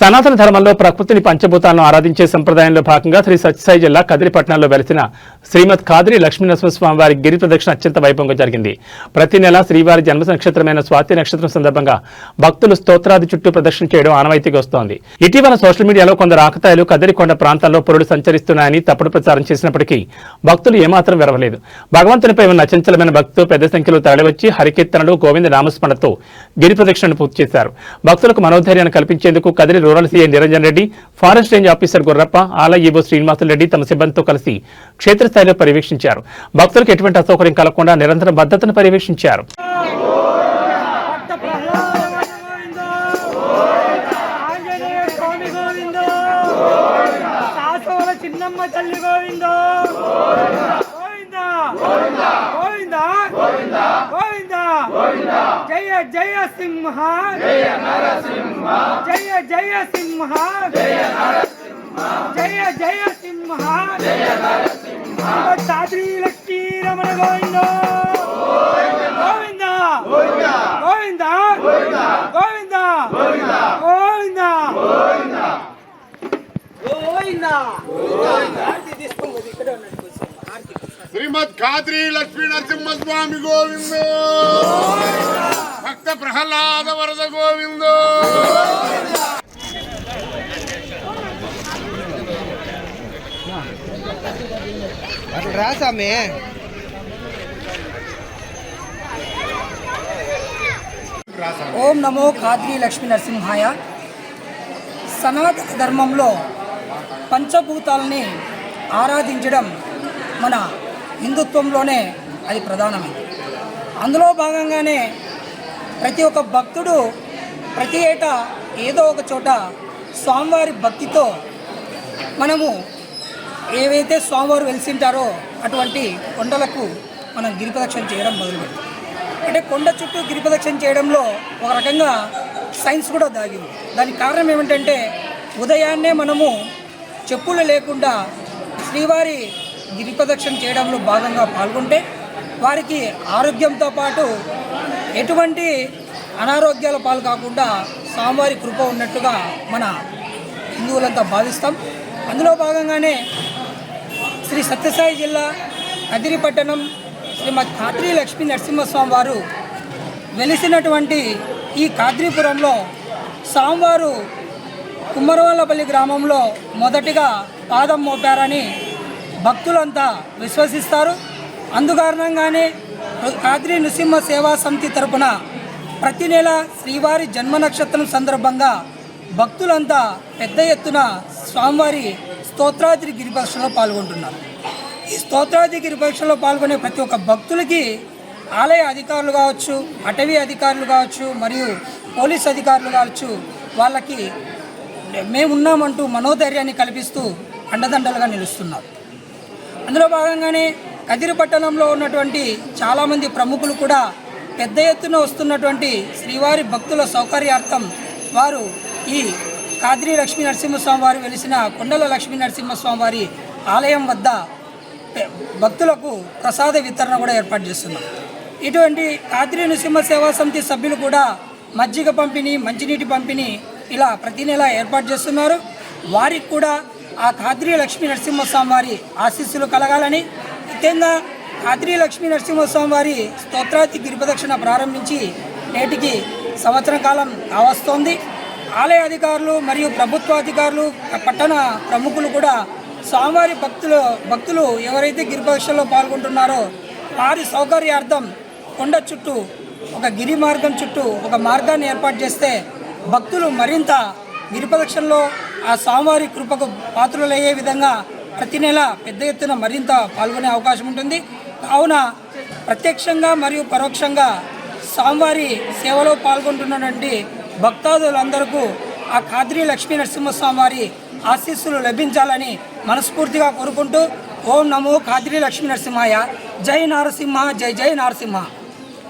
సనాతన ధర్మంలో ప్రకృతిని పంచభూతాలను ఆరాధించే సంప్రదాయంలో భాగంగా శ్రీ సత్యసాయి జిల్లా కదిరిపట్నంలో వెలిసిన శ్రీమద్ ఖాద్రి లక్ష్మీనరసింహస్వామి వారి గిరి ప్రదక్షిణ అత్యంత వైభవంగా జరిగింది. ప్రతి నెల శ్రీవారి జన్మ నక్షత్రమైన స్వాతి నక్షత్రం సందర్భంగా భక్తులు స్తోత్రాది చుట్టూ ప్రదక్షిణ చేయడం ఆనవాయితీగా వస్తోంది. ఇటీవల సోషల్ మీడియాలో కొందరు ఆకతాయిలు కదిరికొండ ప్రాంతాల్లో పురుడు సంచరిస్తున్నాయని తప్పుడు ప్రచారం చేసినప్పటికీ భక్తులు ఏమాత్రం వెరవలేదు. భగవంతునిపై ఉన్న అచంచలమైన భక్తులు పెద్ద సంఖ్యలో తరలివచ్చి హరికీర్తనలు గోవింద నామస్మరణతో గిరి ప్రదక్షిణను పూర్తి చేశారు. భక్తులకు మనోధైర్యాన్ని కల్పించేందుకు Kadiri rural CI Niranjan Reddy, forest range officer Gurrappa, ఆలయ ఈవో శ్రీనివాసులు రెడ్డి తమ సిబ్బందితో కలిసి క్షేత్రస్థాయిలో పర్యవేక్షించారు. భక్తులకు ఎటువంటి అసౌకర్యం కలగకుండా నిరంతర భద్రతను పర్యవేక్షించారు. జయ జయ సింహ జయ నరసింహ జయ జయ సింహ జయ నరసింహ జయ జయ సింహ జయ నరసింహ ఖాద్రి లక్ష్మీ రమణ గోవింద గోవింద గోవింద గోవింద గోవింద గోవింద గోవింద శ్రీమద్ ఖాద్రి లక్ష్మీ నరసింహ స్వామి గోవింద, భక్త ప్రహ్లాద వరద గోవింద. రాసామే ఓం నమో ఖాద్రి లక్ష్మీ నరసింహాయ. సనాతన ధర్మంలో పంచభూతాలని ఆరాధించడం మన హిందుత్వంలోనే అది ప్రధానమైంది. అందులో భాగంగానే ప్రతి ఒక్క భక్తుడు ప్రతి ఏటా ఏదో ఒక చోట స్వామివారి భక్తితో మనము ఏవైతే స్వామివారు వెలిసింటారో అటువంటి కొండలకు మనం గిరిప్రదక్షిణ చేయడం మొదలుపెట్టాం. అంటే కొండ చుట్టూ గిరిప్రదక్షిణ చేయడంలో ఒక రకంగా సైన్స్ కూడా దాగింది. దానికి కారణం ఏమిటంటే ఉదయాన్నే మనము చెప్పులు లేకుండా శ్రీవారి గిరిప్రదక్షిణ చేయడంలో భాగంగా పాల్గొంటే వారికి ఆరోగ్యంతో పాటు ఎటువంటి అనారోగ్యాల పాలు కాకుండా స్వామివారి కృప ఉన్నట్టుగా మన హిందువులంతా భావిస్తాం. అందులో భాగంగానే శ్రీ సత్యసాయి జిల్లా కదిరిపట్టణం శ్రీమద్ ఖాద్రి లక్ష్మీ నరసింహస్వామి వారు వెలిసినటువంటి ఈ ఖాద్రిపురంలో స్వామివారు కుమ్మరవల్లపల్లి గ్రామంలో మొదటిగా పాదం మోపారని భక్తులంతా విశ్వసిస్తారు. అందుకారణంగానే ఖాద్రి నృసింహ సేవా సమితి తరపున ప్రతి నెల శ్రీవారి జన్మ నక్షత్రం సందర్భంగా భక్తులంతా పెద్ద ఎత్తున స్వామివారి స్తోత్రాద్రి గిరిప్రదక్షిణలో పాల్గొంటున్నారు. ఈ స్తోత్రాద్రి గిరిప్రదక్షిణలో పాల్గొనే ప్రతి ఒక్క భక్తులకి ఆలయ అధికారులు కావచ్చు, అటవీ అధికారులు కావచ్చు, మరియు పోలీస్ అధికారులు కావచ్చు, వాళ్ళకి మేమున్నామంటూ మనోధైర్యాన్ని కల్పిస్తూ అండదండలుగా నిలుస్తున్నారు. అందులో భాగంగానే కదిరిపట్టణంలో ఉన్నటువంటి చాలామంది ప్రముఖులు కూడా పెద్ద ఎత్తున వస్తున్నటువంటి శ్రీవారి భక్తుల సౌకర్యార్థం వారు ఈ ఖాద్రి లక్ష్మీ నరసింహస్వామి వారు వెలిసిన కొండల లక్ష్మీ నరసింహస్వామి వారి ఆలయం వద్ద భక్తులకు ప్రసాద వితరణ కూడా ఏర్పాటు చేస్తున్నారు. ఇటువంటి ఖాద్రి నృసింహ సేవా సమితి సభ్యులు కూడా మజ్జిగ పంపిణీ, మంచినీటి పంపిణీ ఇలా ప్రతి నెల ఏర్పాటు చేస్తున్నారు. వారికి కూడా ఆ ఖాద్రి లక్ష్మీ నరసింహస్వామి వారి ఆశీస్సులు కలగాలని, ముఖ్యంగా ఖాద్రి లక్ష్మీ నరసింహస్వామి వారి స్తోత్రాది గిరిప్రదక్షిణ ప్రారంభించి నేటికి సంవత్సరం కాలం కావస్తోంది. ఆలయ అధికారులు మరియు ప్రభుత్వాధికారులు, పట్టణ ప్రముఖులు కూడా స్వామివారి భక్తులు ఎవరైతే గిరిప్రదక్షిణలో పాల్గొంటున్నారో వారి సౌకర్యార్థం కొండ చుట్టూ ఒక గిరి మార్గం చుట్టూ ఒక మార్గాన్ని ఏర్పాటు చేస్తే భక్తులు మరింత గిరిప్రదక్షిణలో ఆ స్వామివారి కృపకు పాత్రులయ్యే విధంగా ప్రతి నెల పెద్ద ఎత్తున మరింత పాల్గొనే అవకాశం ఉంటుంది. కావున ప్రత్యక్షంగా మరియు పరోక్షంగా స్వామివారి సేవలో పాల్గొంటున్నటువంటి భక్తాదులందరికీ ఆ ఖాద్రి లక్ష్మీ నరసింహస్వామి వారి ఆశీస్సులు లభించాలని మనస్ఫూర్తిగా కోరుకుంటూ ఓం నమో ఖాద్రి లక్ష్మీ నరసింహాయ. జై నారసింహ, జై జై నారసింహ.